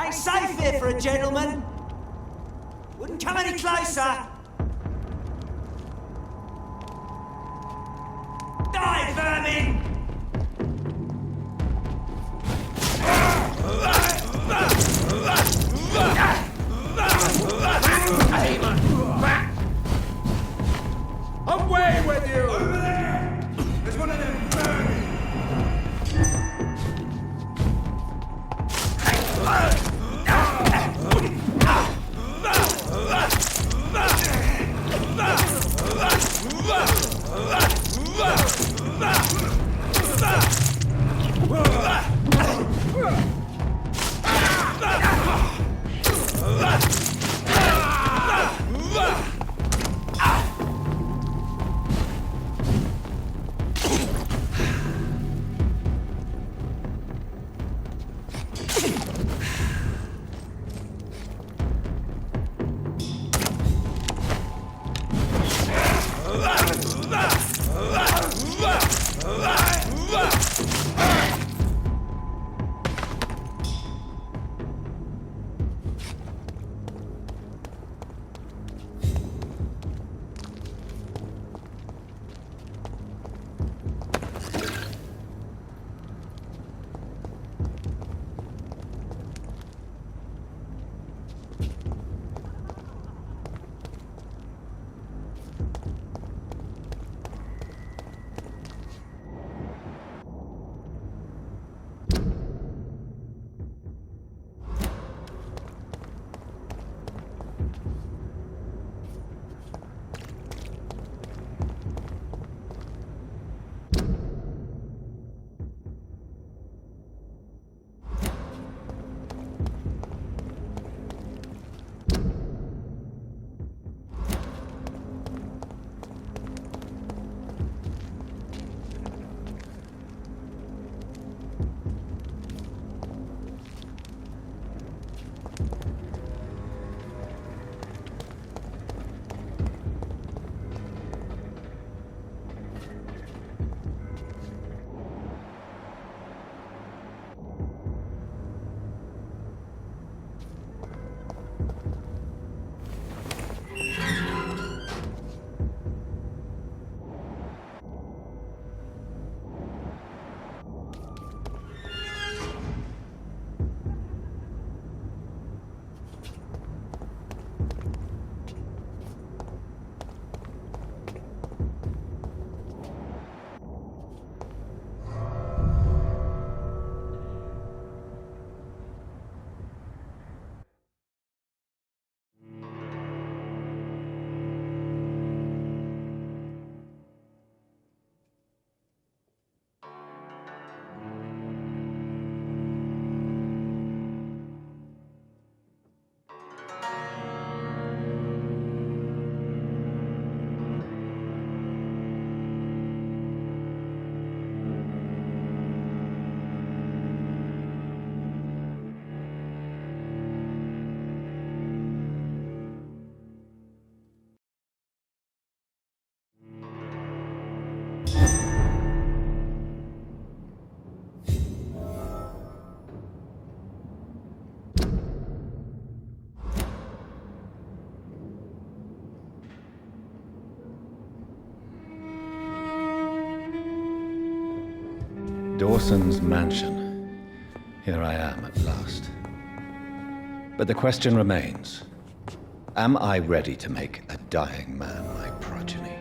Ain't safe here for a gentleman. Wouldn't come any closer. Die, vermin! Away with you! Over there! There's one of them vermin! Dawson's mansion. Here I am at last. But the question remains, am I ready to make a dying man my progeny?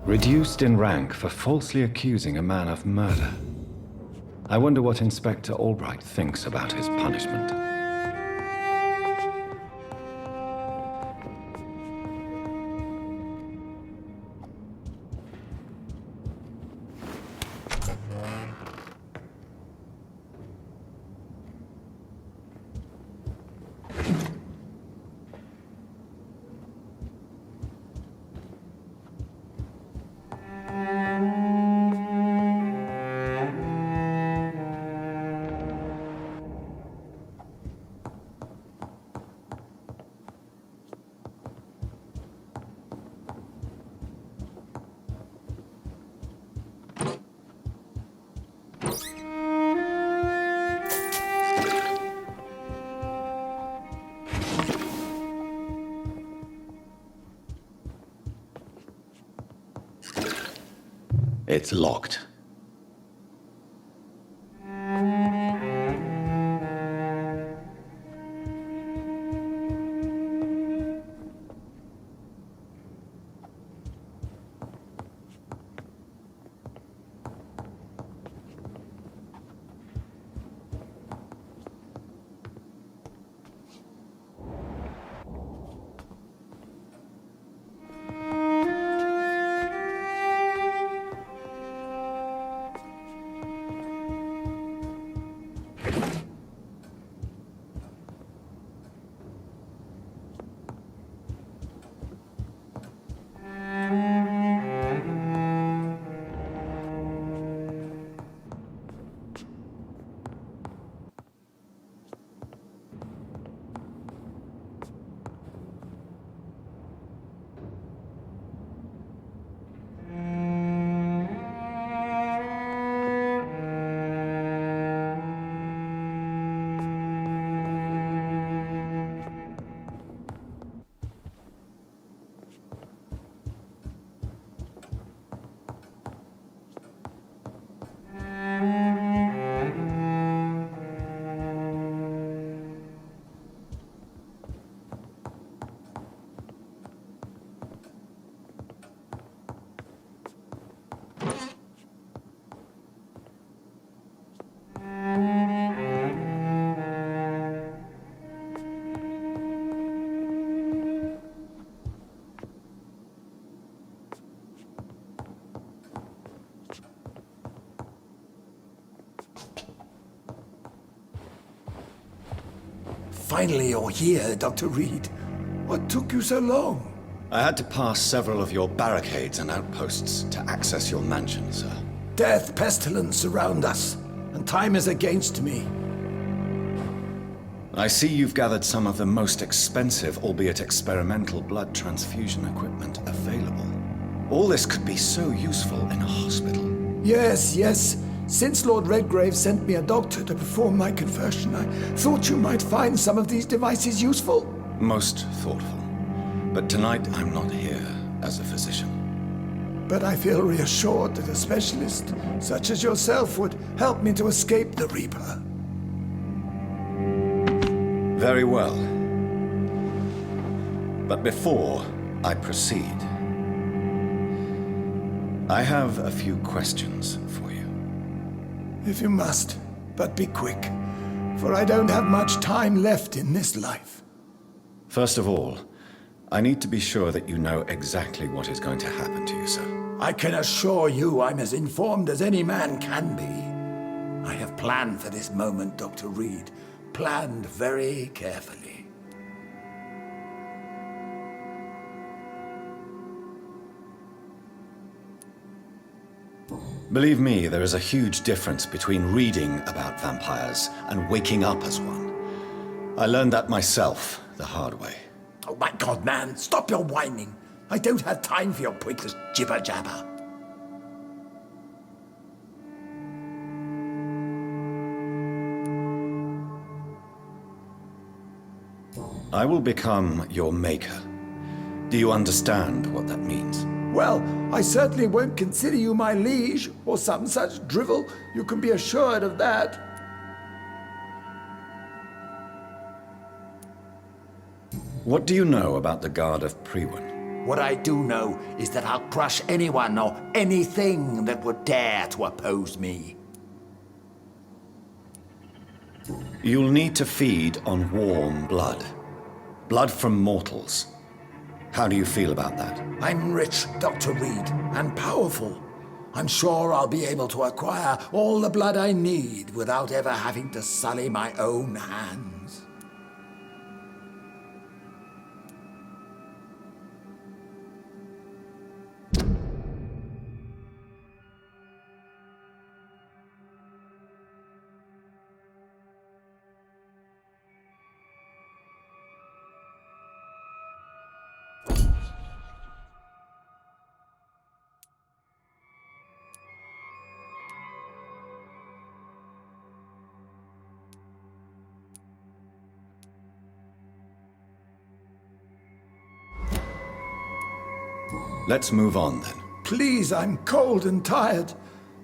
Reduced in rank for falsely accusing a man of murder. I wonder what Inspector Albright thinks about his punishment. It's locked. Finally you're here, Dr. Reed. What took you so long? I had to pass several of your barricades and outposts to access your mansion, sir. Death, pestilence surround us, and time is against me. I see you've gathered some of the most expensive, albeit experimental, blood transfusion equipment available. All this could be so useful in a hospital. Yes. Since Lord Redgrave sent me a doctor to perform my conversion, I thought you might find some of these devices useful. Most thoughtful. But tonight I'm not here as a physician. But I feel reassured that a specialist such as yourself would help me to escape the Reaper. Very well. But before I proceed, I have a few questions for you. If you must, but be quick, for I don't have much time left in this life. First of all, I need to be sure that you know exactly what is going to happen to you, sir. I can assure you I'm as informed as any man can be. I have planned for this moment, Dr. Reed. Planned very carefully. Believe me, there is a huge difference between reading about vampires and waking up as one. I learned that myself the hard way. Oh my God, man, stop your whining. I don't have time for your pointless jibber-jabber. I will become your maker. Do you understand what that means? Well, I certainly won't consider you my liege, or some such drivel. You can be assured of that. What do you know about the Guard of Priwen? What I do know is that I'll crush anyone or anything that would dare to oppose me. You'll need to feed on warm blood. Blood from mortals. How do you feel about that? I'm rich, Dr. Reed, and powerful. I'm sure I'll be able to acquire all the blood I need without ever having to sully my own hands. Let's move on then. Please, I'm cold and tired.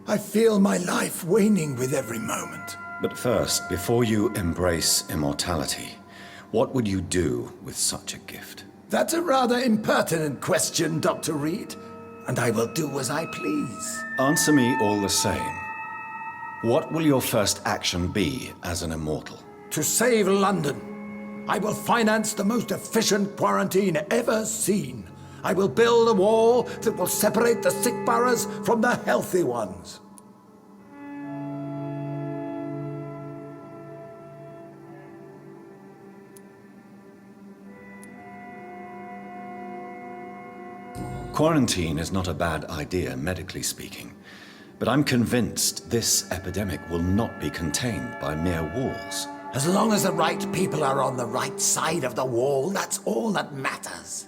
I feel my life waning with every moment. But first, before you embrace immortality, what would you do with such a gift? That's a rather impertinent question, Dr. Reed, and I will do as I please. Answer me all the same. What will your first action be as an immortal? To save London, I will finance the most efficient quarantine ever seen. I will build a wall that will separate the sick boroughs from the healthy ones. Quarantine is not a bad idea, medically speaking. But I'm convinced this epidemic will not be contained by mere walls. As long as the right people are on the right side of the wall, that's all that matters.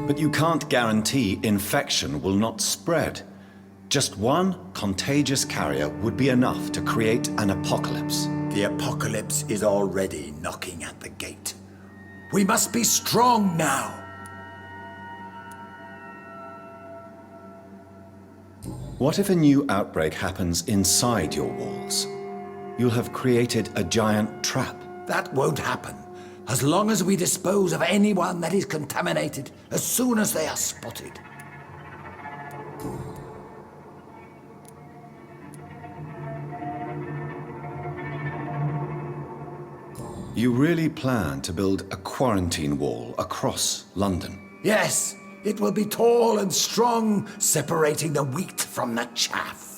But you can't guarantee infection will not spread. Just one contagious carrier would be enough to create an apocalypse. The apocalypse is already knocking at the gate. We must be strong now. What if a new outbreak happens inside your walls? You'll have created a giant trap. That won't happen. As long as we dispose of anyone that is contaminated as soon as they are spotted. You really plan to build a quarantine wall across London? Yes, it will be tall and strong, separating the wheat from the chaff.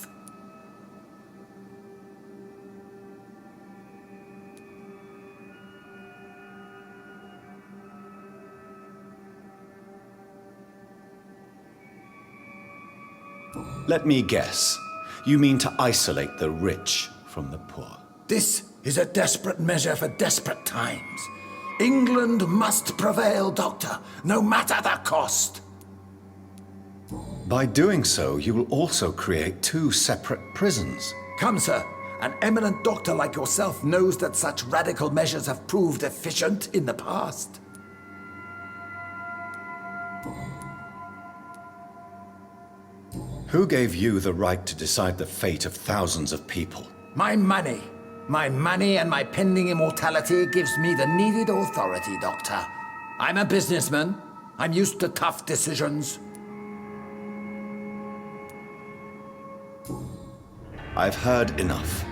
Let me guess. You mean to isolate the rich from the poor? This is a desperate measure for desperate times. England must prevail, Doctor, no matter the cost. By doing so, you will also create two separate prisons. Come, sir. An eminent doctor like yourself knows that such radical measures have proved efficient in the past. Who gave you the right to decide the fate of thousands of people? My money. My money and my pending immortality gives me the needed authority, Doctor. I'm a businessman. I'm used to tough decisions. I've heard enough.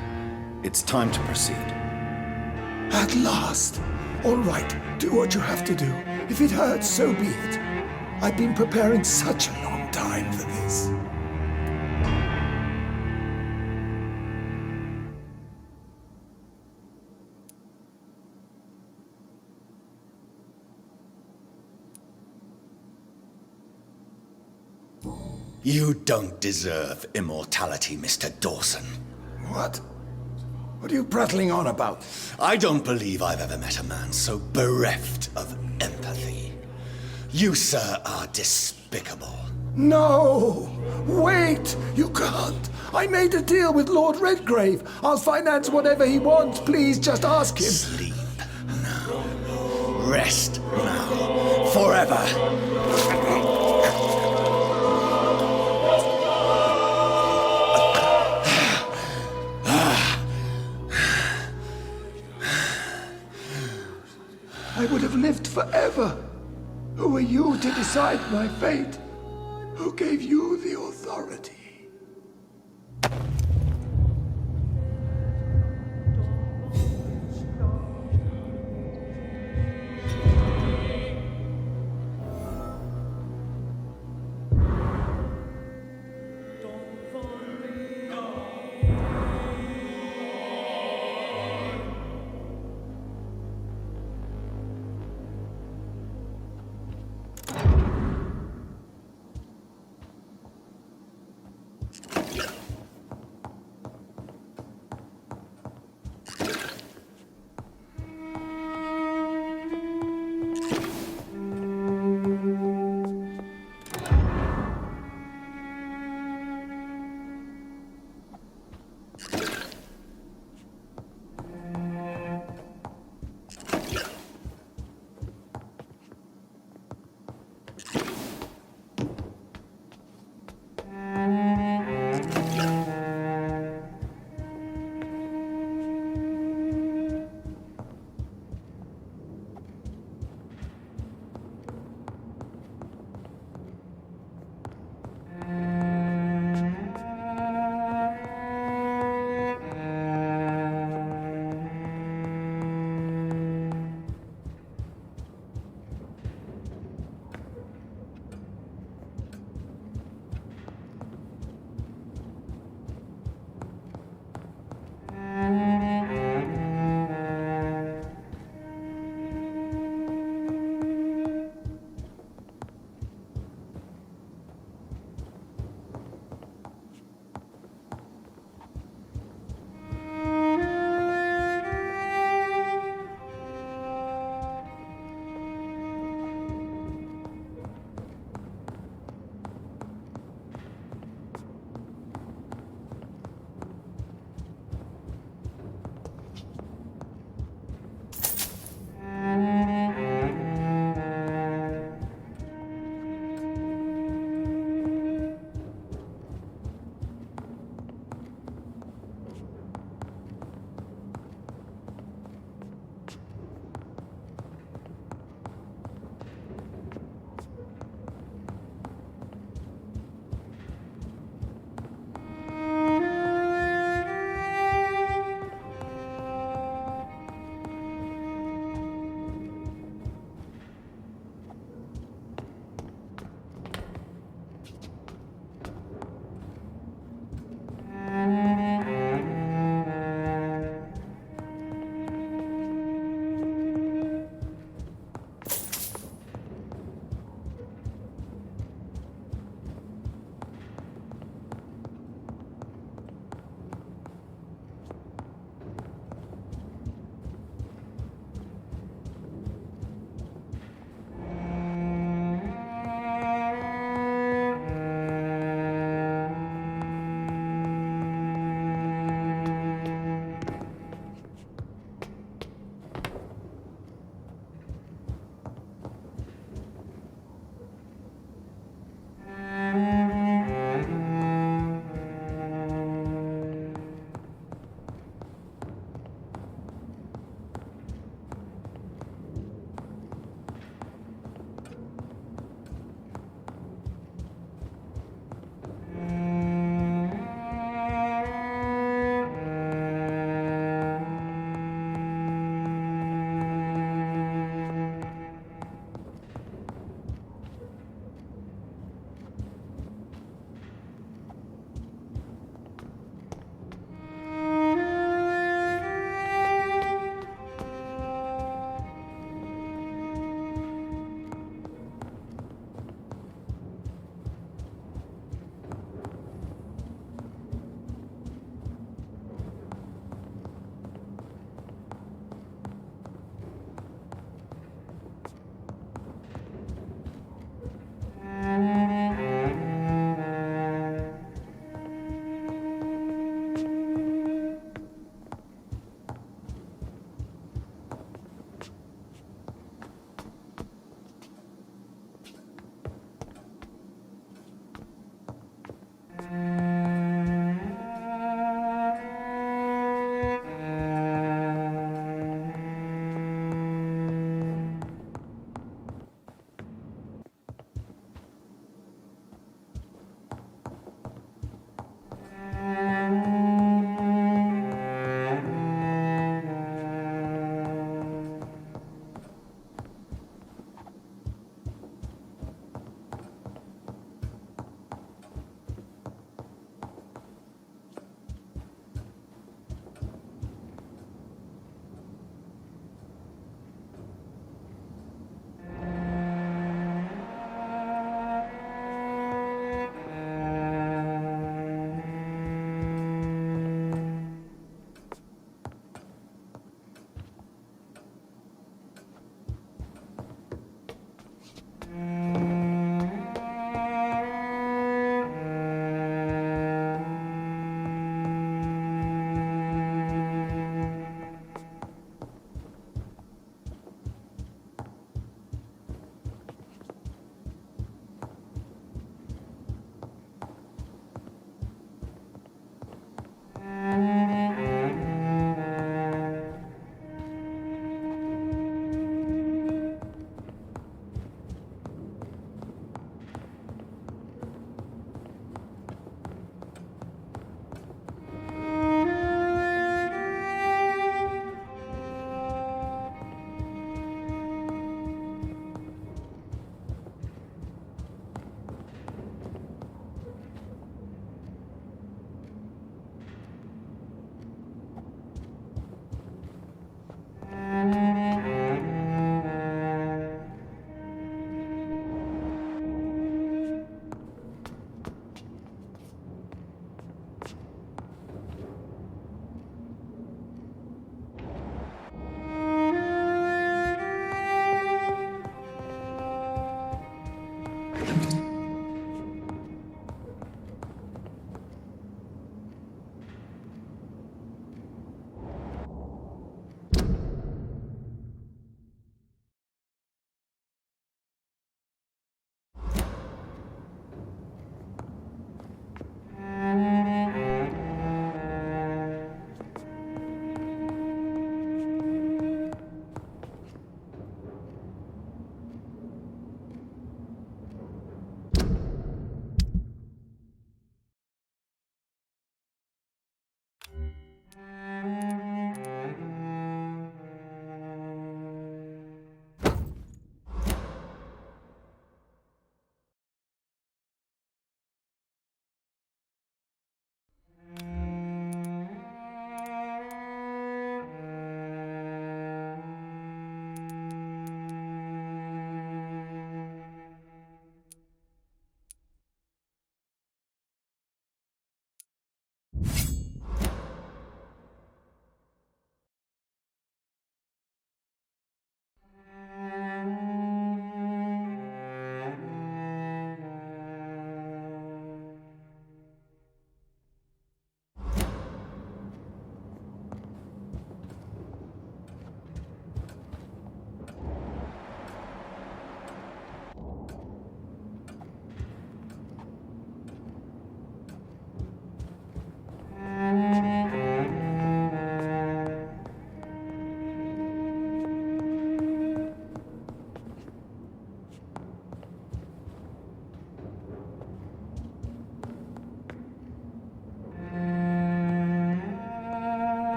It's time to proceed. At last. All right, do what you have to do. If it hurts, so be it. I've been preparing such a long time for this. You don't deserve immortality, Mr. Dawson. What? What are you prattling on about? I don't believe I've ever met a man so bereft of empathy. You, sir, are despicable. No! Wait! You can't! I made a deal with Lord Redgrave. I'll finance whatever he wants. Please, just ask him. Sleep now. Rest now. Forever. I would have lived forever. Who are you to decide my fate? Who gave you the authority?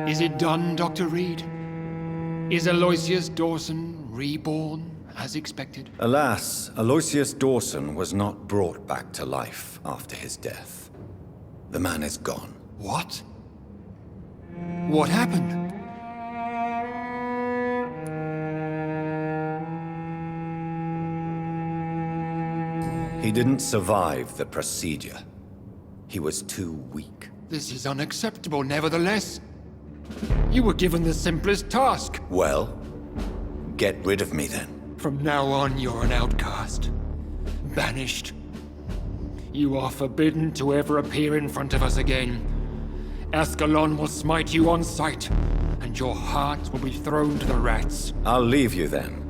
Is it done, Dr. Reed? Is Aloysius Dawson reborn, as expected? Alas, Aloysius Dawson was not brought back to life after his death. The man is gone. What? What happened? He didn't survive the procedure. He was too weak. This is unacceptable, nevertheless. You were given the simplest task. Well, get rid of me then. From now on, you're an outcast. Banished. You are forbidden to ever appear in front of us again. Ascalon will smite you on sight, and your heart will be thrown to the rats. I'll leave you then.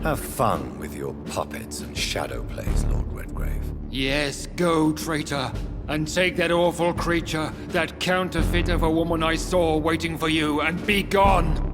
Have fun with your puppets and shadow plays, Lord Redgrave. Yes, go, traitor, and take that awful creature, that counterfeit of a woman I saw waiting for you, and be gone!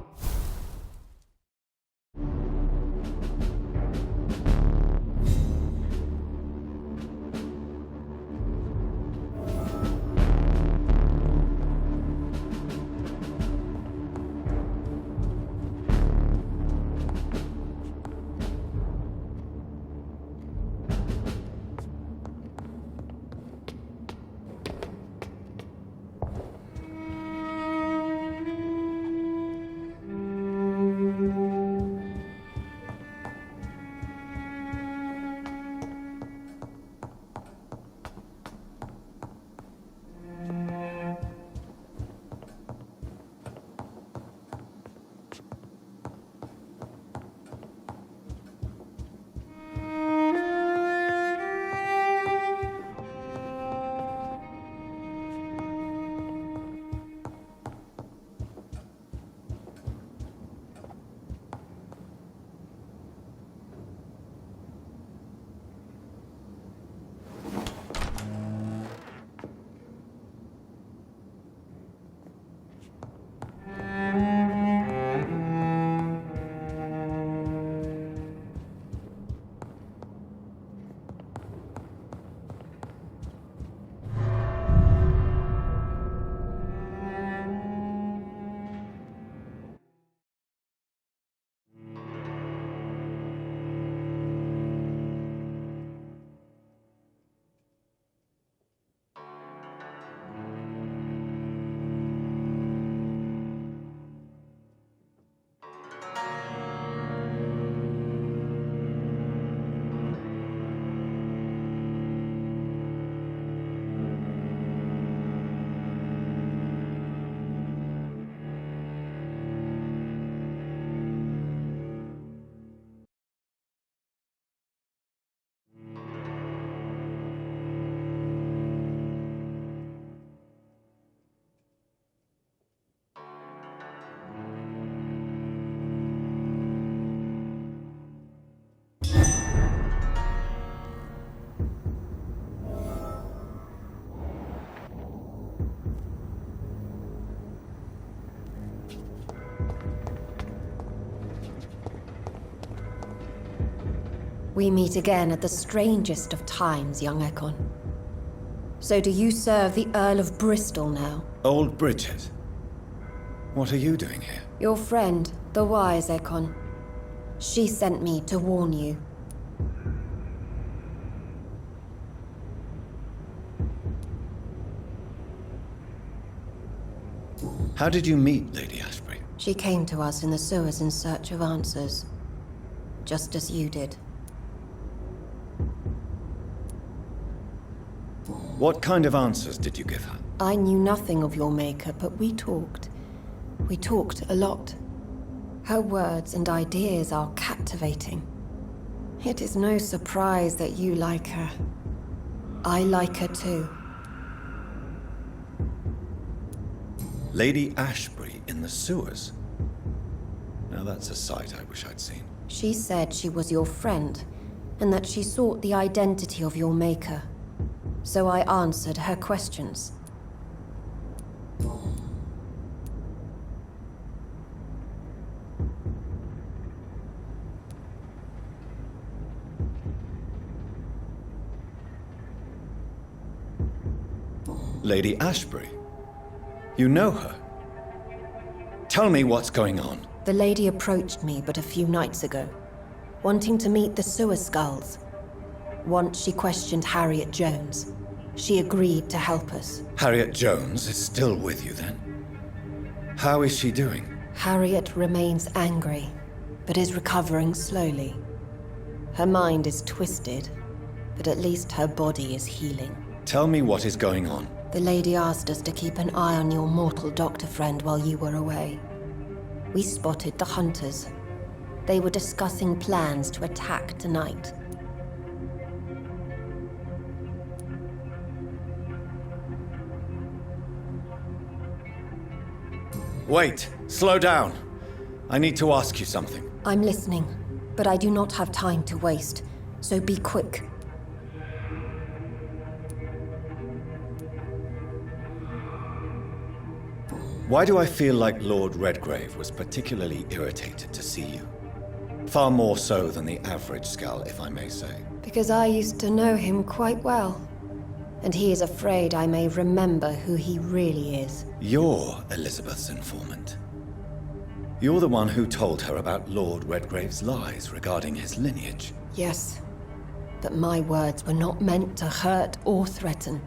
We meet again at the strangest of times, young Ekon. So do you serve the Earl of Bristol now? Old Bridget. What are you doing here? Your friend, the wise Ekon. She sent me to warn you. How did you meet Lady Ashbury? She came to us in the sewers in search of answers. Just as you did. What kind of answers did you give her? I knew nothing of your maker, but we talked. We talked a lot. Her words and ideas are captivating. It is no surprise that you like her. I like her too. Lady Ashbury in the sewers? Now that's a sight I wish I'd seen. She said she was your friend, and that she sought the identity of your maker. So I answered her questions. Lady Ashbury? You know her? Tell me what's going on. The lady approached me but a few nights ago, wanting to meet the sewer skulls. Once she questioned Harriet Jones. She agreed to help us. Harriet Jones is still with you then? How is she doing? Harriet remains angry, but is recovering slowly. Her mind is twisted, but at least her body is healing. Tell me what is going on. The lady asked us to keep an eye on your mortal doctor friend while you were away. We spotted the hunters. They were discussing plans to attack tonight. Wait! Slow down! I need to ask you something. I'm listening, but I do not have time to waste, so be quick. Why do I feel like Lord Redgrave was particularly irritated to see you? Far more so than the average Skull, if I may say. Because I used to know him quite well. And he is afraid I may remember who he really is. You're Elizabeth's informant. You're the one who told her about Lord Redgrave's lies regarding his lineage. Yes, but my words were not meant to hurt or threaten.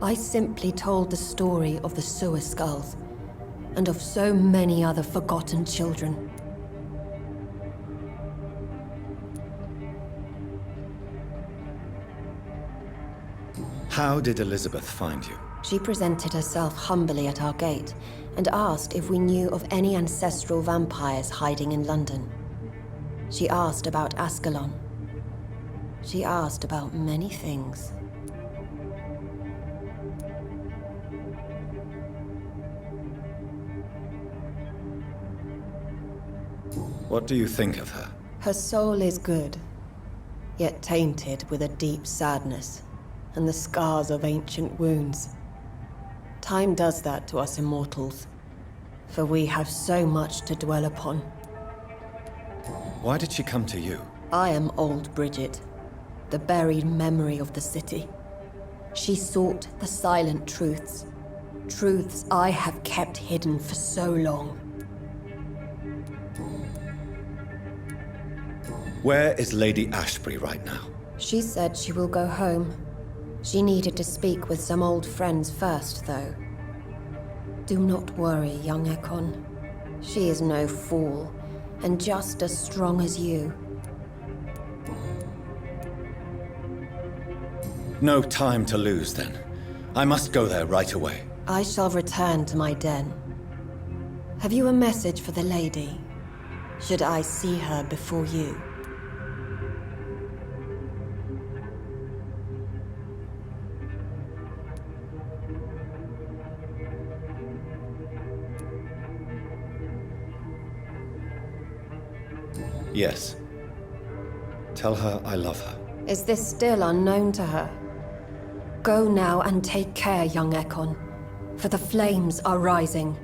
I simply told the story of the sewer skulls, and of so many other forgotten children. How did Elizabeth find you? She presented herself humbly at our gate, and asked if we knew of any ancestral vampires hiding in London. She asked about Ascalon. She asked about many things. What do you think of her? Her soul is good, yet tainted with a deep sadness, and the scars of ancient wounds. Time does that to us immortals, for we have so much to dwell upon. Why did she come to you? I am old Bridget, the buried memory of the city. She sought the silent truths, truths I have kept hidden for so long. Where is Lady Ashbury right now? She said she will go home. She needed to speak with some old friends first, though. Do not worry, young Ekon. She is no fool, and just as strong as you. No time to lose, then. I must go there right away. I shall return to my den. Have you a message for the lady? Should I see her before you? Yes. Tell her I love her. Is this still unknown to her? Go now and take care, young Ekon, for the flames are rising.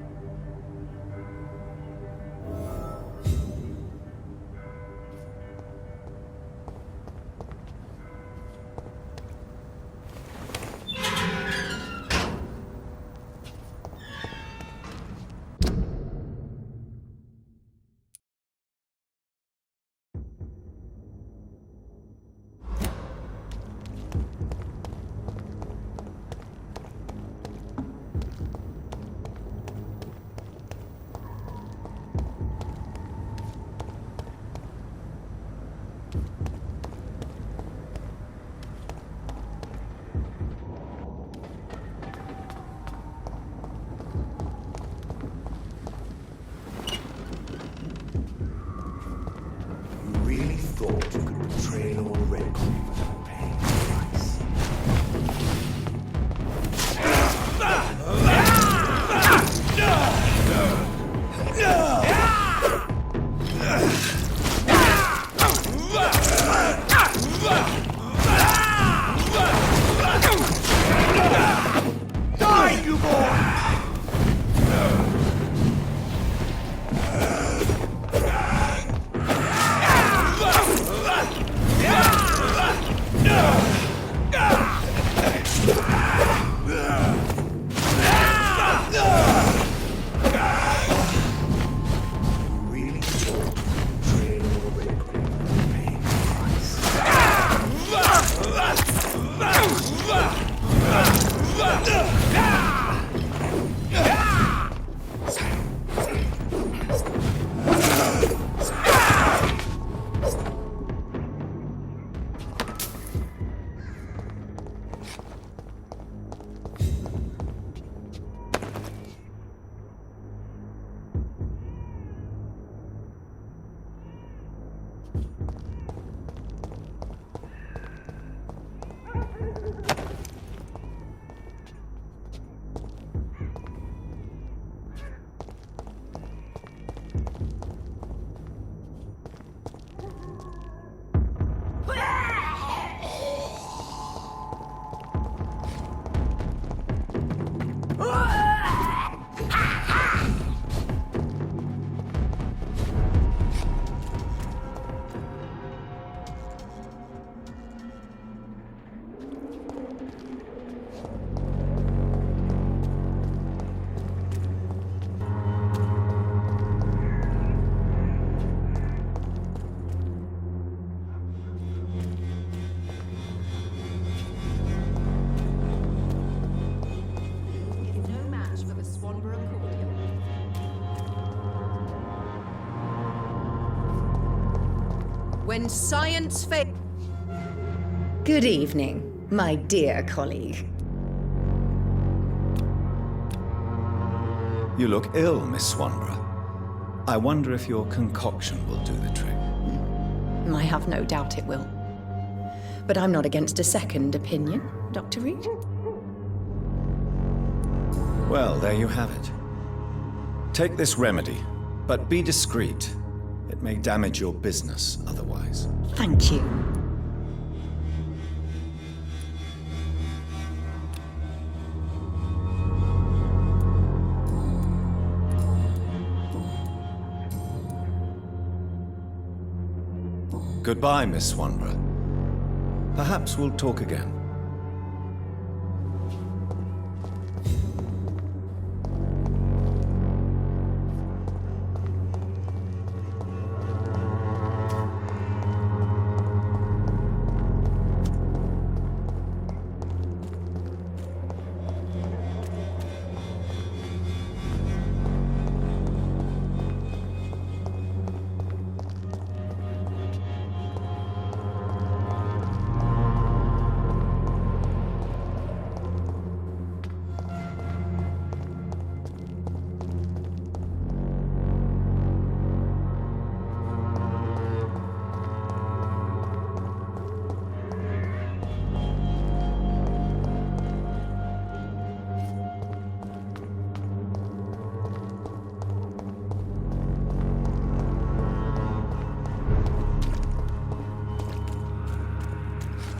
You really thought you could betray Lord Redgrave without paying a price? Die, you boy! Really thought betraying Lord Redgrave without paying No match for the Swanborough cordial. When science fails. Good evening, my dear colleague. You look ill, Miss Swanborough. I wonder if your concoction will do the trick. I have no doubt it will. But I'm not against a second opinion, Dr. Reed. Well, there you have it. Take this remedy, but be discreet. It may damage your business otherwise. Thank you. Goodbye, Miss Swanborough. Perhaps we'll talk again.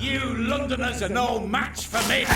You Londoners are no match for me!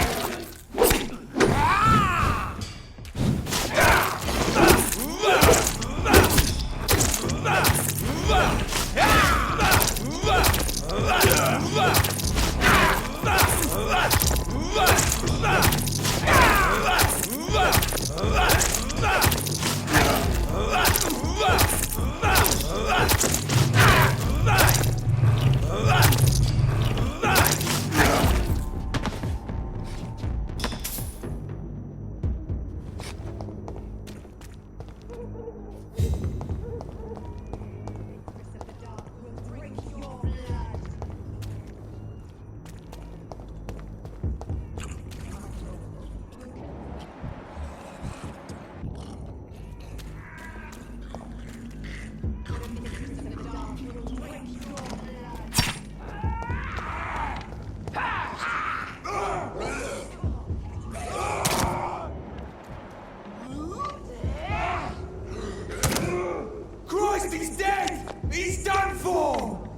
for?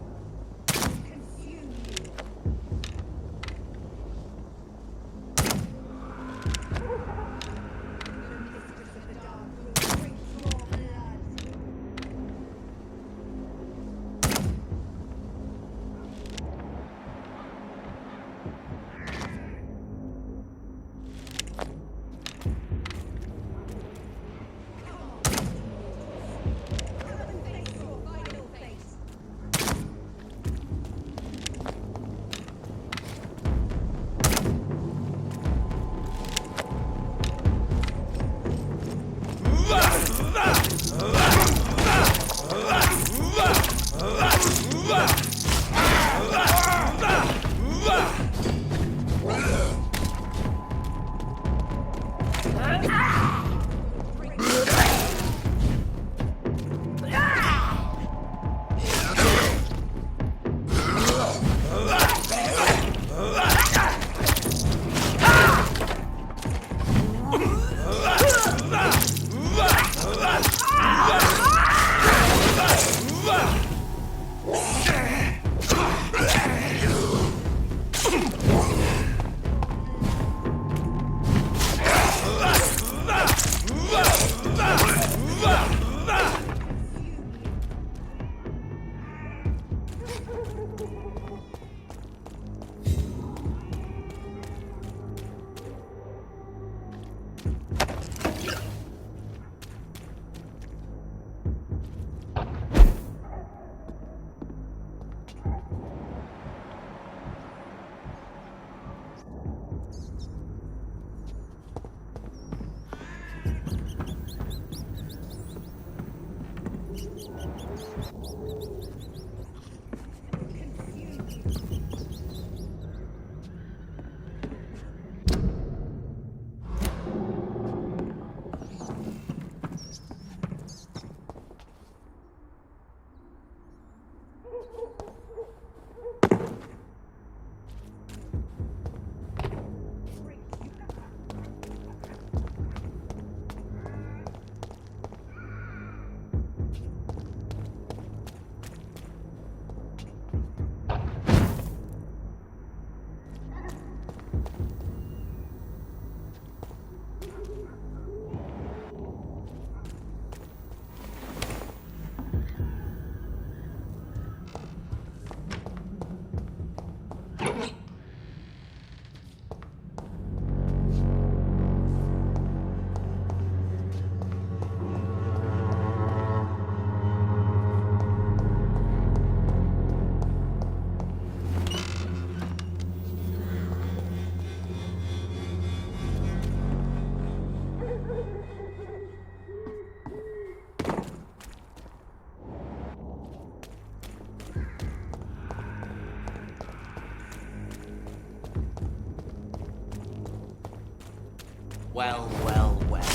Well, well, well.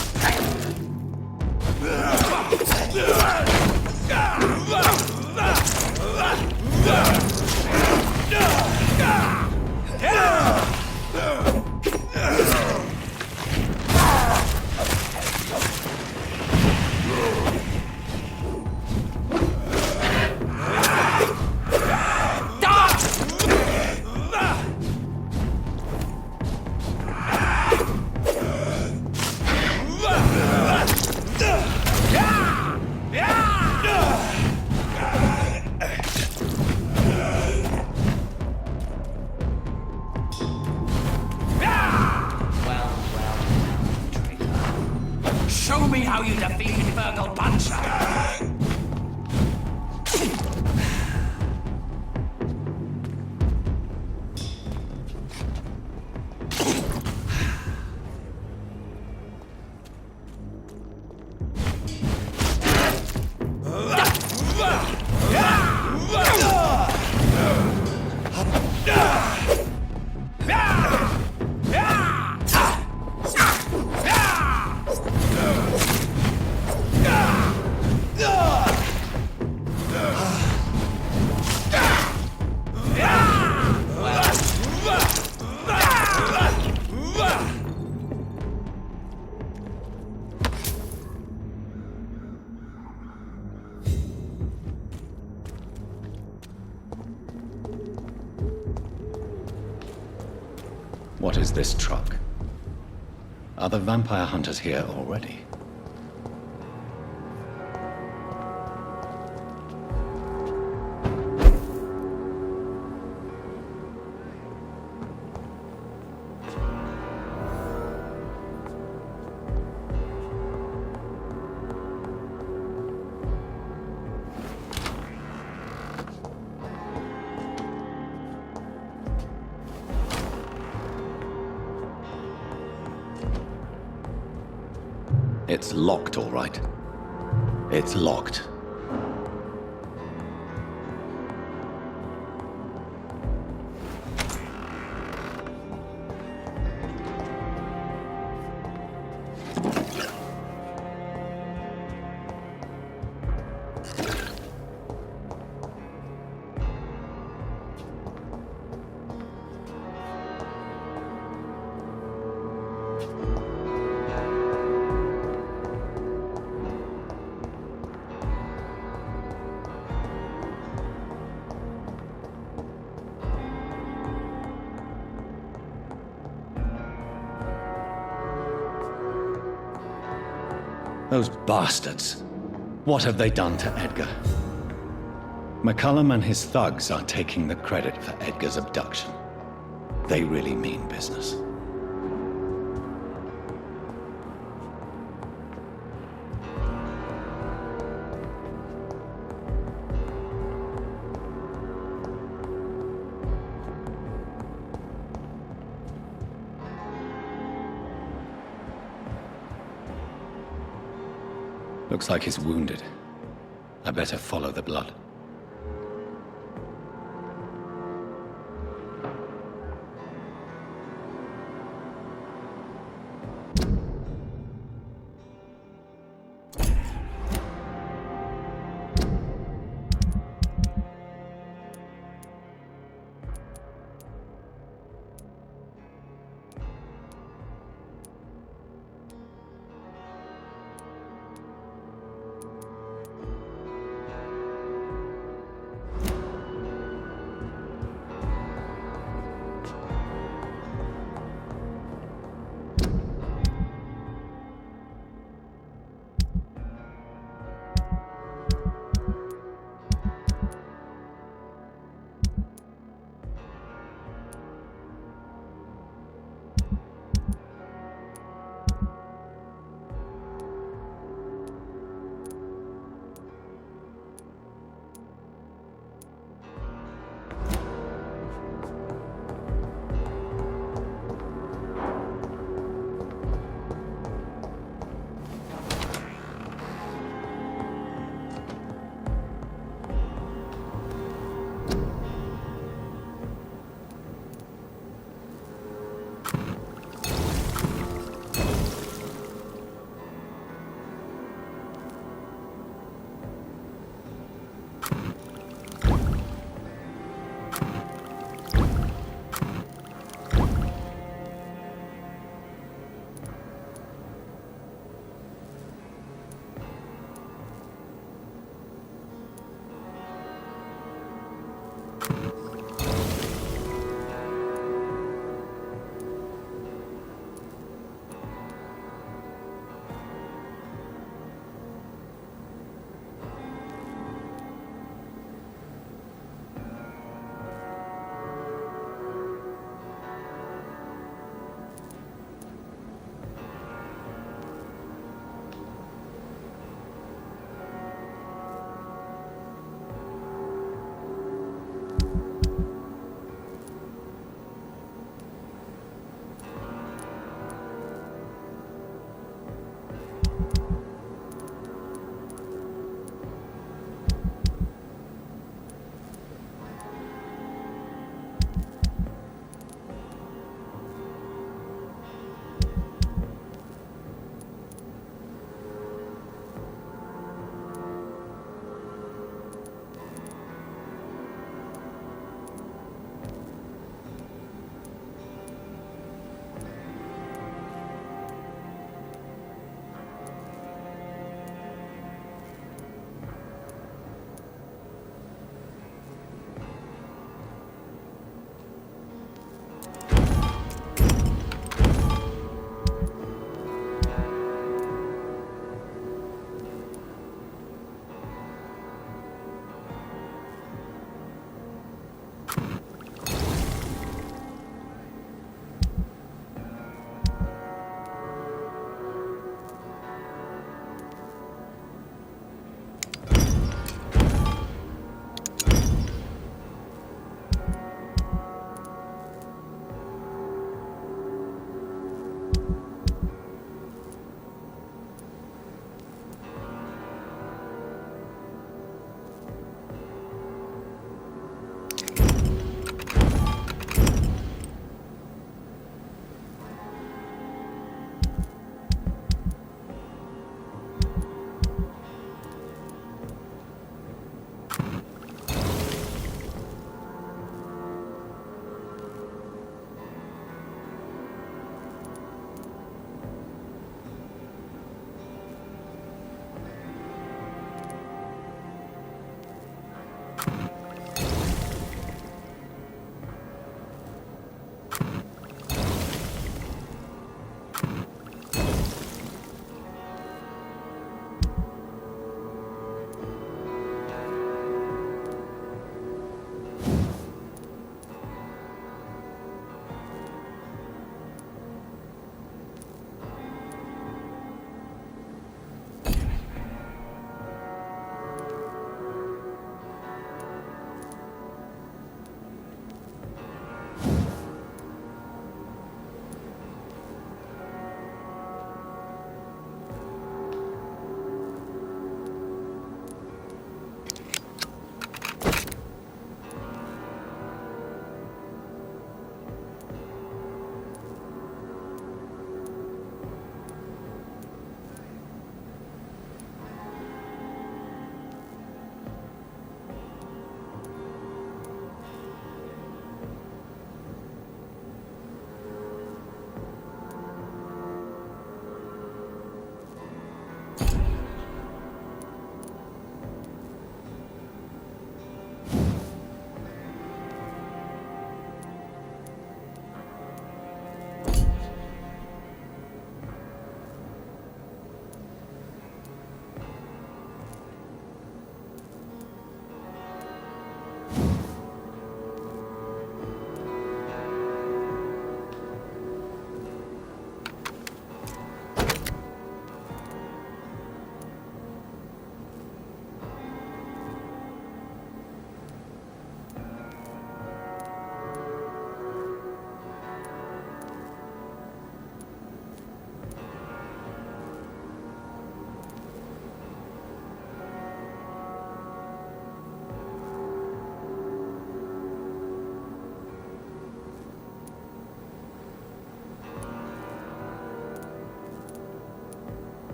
What is this truck? Are the vampire hunters here already? It's locked, all right. It's locked. Those bastards. What have they done to Edgar? McCullum and his thugs are taking the credit for Edgar's abduction. They really mean business. Looks like he's wounded. I better follow the blood.